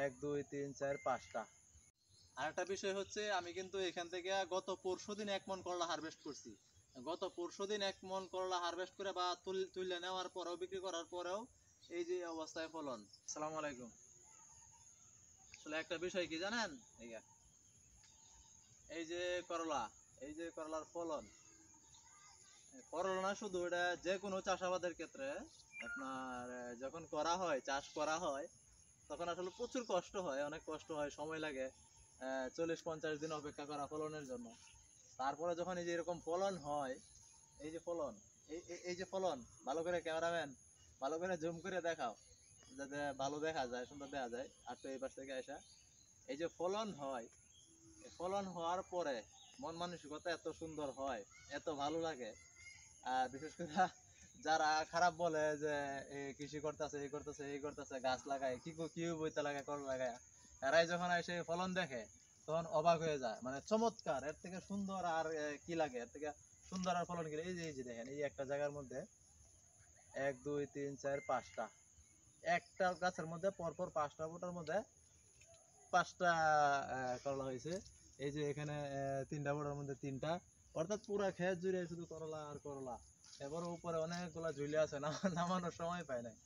1 2 3 4 5টা। আরেকটা বিষয় হচ্ছে আমি কিন্তু এখান থেকে গত পরশুদিন 1 মণ করলা হারভেস্ট করছি। গত পরশুদিন 1 মণ করলা হারভেস্ট করে বা তুলে নেওয়ার পরেও বিক্রি করার পরেও এই যে অবস্থায় ফলন। আসসালামু আলাইকুম। আসলে একটা বিষয় কি জানেন, এই যে করলা, এই যে করলার ফলন, করলা না শুধু, এটা যে কোনো চাষাবাদের ক্ষেত্রে আপনার যখন করা হয়, চাষ করা হয়, তখন আসলে প্রচুর কষ্ট হয়, অনেক কষ্ট হয়, সময় লাগে 40-50 দিন অপেক্ষা করা ফলনের জন্য। তারপরে যখন এই যে এরকম ফলন হয়, এই যে ফলন, এই যে ফলন, ভালো করে ক্যামেরাম্যান ভালো করে জুম করে দেখাও যাতে ভালো দেখা যায়, সুন্দর দেখা যায়। আর তো এই পাশ থেকে আসা, এই যে ফলন হয়, ফলন হওয়ার পরে মন মানসিকতা এত সুন্দর হয়, এত ভালো লাগে। আর বিশেষ করে যারা খারাপ বলে যে কৃষি করতেছে, এই করতেছে, এই করতেছে, গাছ লাগায়, কি বইতে লাগায়, কর লাগায়, এরাই যখন এসে ফলন দেখে তখন অবাক হয়ে যায়। মানে চমৎকার, এর থেকে সুন্দর আর কি লাগে, এর থেকে সুন্দর আর ফলন কি? এই যে দেখেন, এই একটা জায়গার মধ্যে 1 2 3 4 5টা, একটা গাছের মধ্যে পরপর 5টা বোটার মধ্যে 5টা করলা হয়েছে। এই যে এখানে 3টা বোটার মধ্যে 3টা, অর্থাৎ পুরা ক্ষেত জুড়ে শুধু করলা আর করলা। এবার উপরে অনেকগুলা ঝুলে আছে, নামানোর সময় পায় নাই।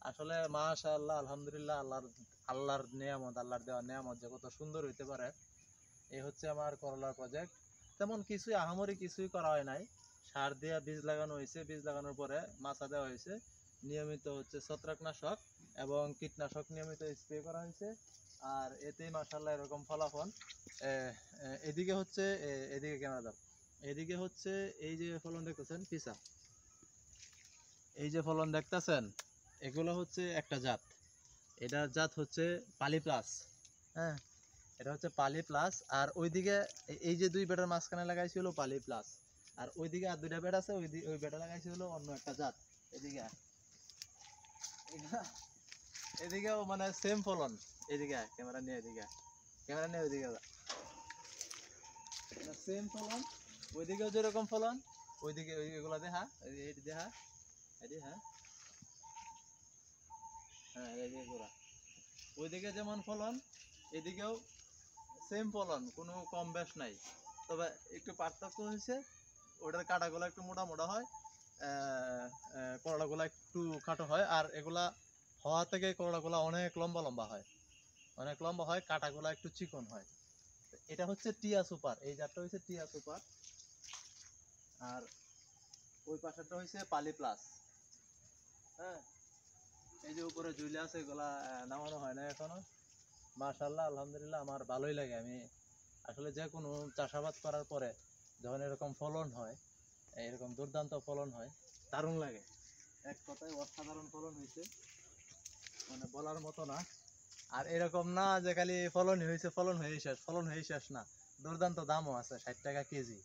আসলে মাশাআল্লাহ, আলহামদুলিল্লাহ, আল্লাহর নিয়ামত, আল্লাহর দেওয়া নিয়ামত যে কত সুন্দর হইতে পারে। এই হচ্ছে আমার করলার প্রজেক্ট। তেমন কিছুই আহামরি কিছুই করা হয় নাই। সার দিয়ে বীজ লাগানো হয়েছে, বীজ লাগানোর পরে মাচা দেওয়া হয়েছে, নিয়মিত হচ্ছে ছত্রাকনাশক এবং কীটনাশক নিয়মিত স্প্রে করা হয়েছে। আর এতেই মাশাআল্লাহ এরকম ফলাফল। এদিকে হচ্ছে, এদিকে ক্যামেরা দাও, এদিকে হচ্ছে এই যে ফলন দেখতেছেন পিসা, এই যে ফলন দেখতেছেন, এগুলো হচ্ছে একটা জাত। এটার জাত হচ্ছে পালি প্লাস। হ্যাঁ, এটা হচ্ছে পালি প্লাস। আর ওইদিকে এই যে 2 বেটার মাঝখানে লাগাইছিল পালি প্লাস, আর ওইদিকে আর 2টা বেড আছে, ওই বেটা লাগাইছিল অন্য একটা জাত। এদিকে এদিকেও মানে সেম ফলন। এদিকে ক্যামেরা নিয়ে, এদিকে ক্যামেরা নিয়ে, ওইদিকে সেম ফলন, ওইদিকেও যেরকম ফলন, ওইদিকে এগুলা দেখা, এটি দেখা, এটি, হ্যাঁ হ্যাঁ, এদিকে গোড়া, ওইদিকে যেমন ফলন, এদিকেও সেম ফলন, কোনো কম বেশ নাই। তবে একটু পার্থক্য হয়েছে, ওটার কাঁটাগুলো একটু মোটা মোটা হয়, করলাগুলো একটু খাটো হয়। আর এগুলা হওয়া থেকে করলাগুলো অনেক লম্বা লম্বা হয়, অনেক লম্বা হয়, কাঁটাগুলো একটু চিকন হয়। এটা হচ্ছে টিয়া সুপার, এই জাতটা হচ্ছে টিয়া সুপার। আর ওই পাশেরটা হচ্ছে পালি প্লাস। হ্যাঁ, এই যে উপরে ঝুলে আছে, এগুলা নামানো হয় না এখনো। মাশাআল্লাহ, আলহামদুলিল্লাহ, আমার ভালোই লাগে। আমি আসলে যে কোনো চাষাবাদ করার পরে যখন এরকম ফলন হয়, এরকম দুর্দান্ত ফলন হয়, দারুণ লাগে। এক কথায় অসাধারণ ফলন হয়েছে, মানে বলার মতো না। আর এরকম না যে খালি ফলনই হয়েছে, ফলন হয়ে শেষ, ফলন হয়ে শেষ না, দুর্দান্ত দামও আছে। 60 টাকা কেজি,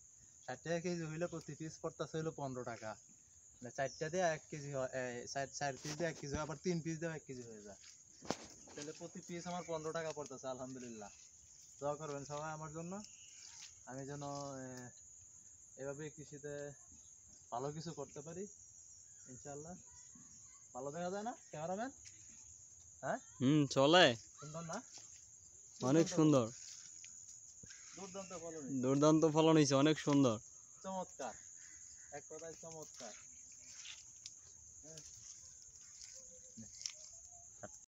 60 টাকা কেজি হইলে প্রতি পিস পড়তেছে হইলো 15 টাকা। মানে 4টা দিয়ে 1 কেজি হয়, 4 পিস দিয়ে 1 কেজি হয়, আবার 3 পিস দিয়ে 1 কেজি হয়ে যায়। তাহলে প্রতি পিস আমার 15 টাকা পড়তেছে। আলহামদুলিল্লাহ, দোয়া করবেন সবাই আমার জন্য, আমি যেন এভাবে কৃষিতে ভালো কিছু করতে পারি ইনশাআল্লাহ। ভালো দেখা যায় না ক্যামেরাম্যান? হ্যাঁ, চলে, সুন্দর না? অনেক সুন্দর, দুর্দান্ত ফলন, দুর্দান্ত ফলন হয়েছে, অনেক সুন্দর, চমৎকার, এক কথায় চমৎকার।